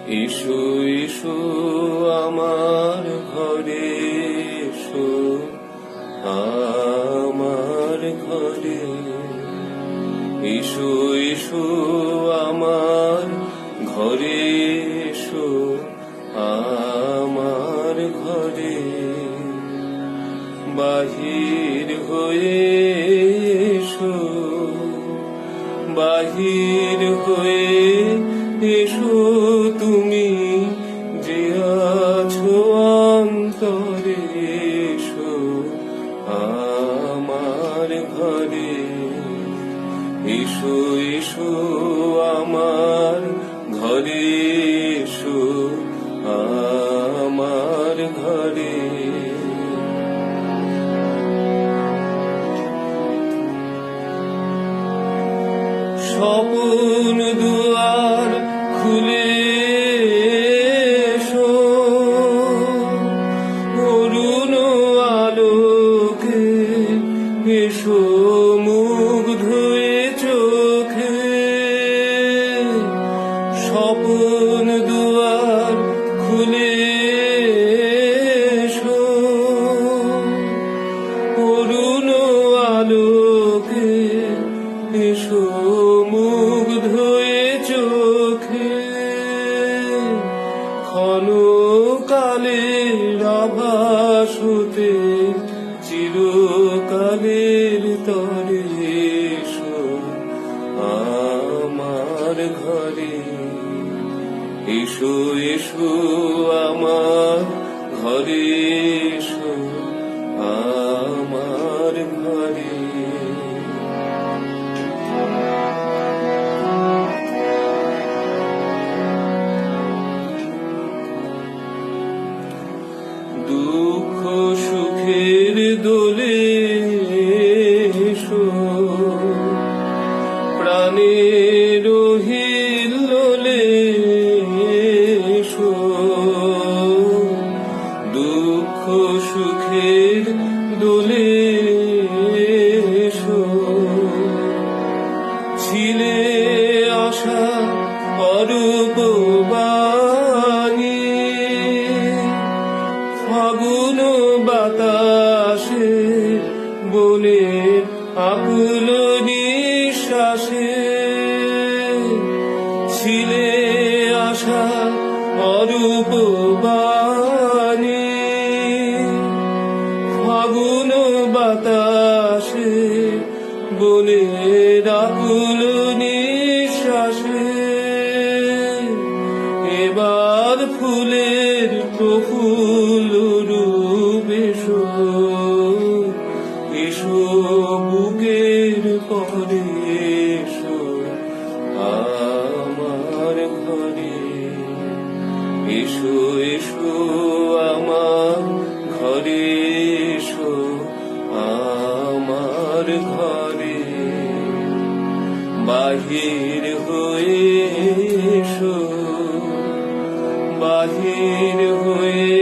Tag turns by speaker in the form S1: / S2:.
S1: এসো এসো আমার ঘরে এসো আমার ঘরে এসো এসো আমার ঘরে এসো আমার ঘরে বাহির হয়ে এসো বাহির হয়ে এসো তুমি যে আছো অন্তরে এসো আমার ঘরে এসো এসো আমার ঘরে এসো আমার ঘরে স্বপ্ন দুয়ার খুলে এসো অরুণ আলোকে এসো মুখ ধুয়ে চোখে স্বপ্ন দুয়ার খুলে এসো অরুণ আলোকে এসো মুখ ধুয়ে চোখে ক্ষণকালের আভাস হতে চিরকালের তরে এসো আমার ঘরে এসো এসো আমার ঘরে এসো আমার ঘরে দুঃখ সুখের দোলে এসো প্রাণের হিল্লোলে এসো দুঃখ সুখের দোলে এসো ছিলে আশা অরূপ বাণী ফাগুন বাতাসে বলে আকুল নিঃশ্বাসে ছিলে আশা অরূপ বাণী ফাগুন বাতাসে বলে আকুল নিঃশ্বাসে এবার ফুলের প্রফুল্ল রূপ এসো এসো বুকের পরে এসো আমার ঘরে এসো এসো আমার ঘরে এসো আমার ঘরে বাহির হয়ে এসো বাহির হয়ে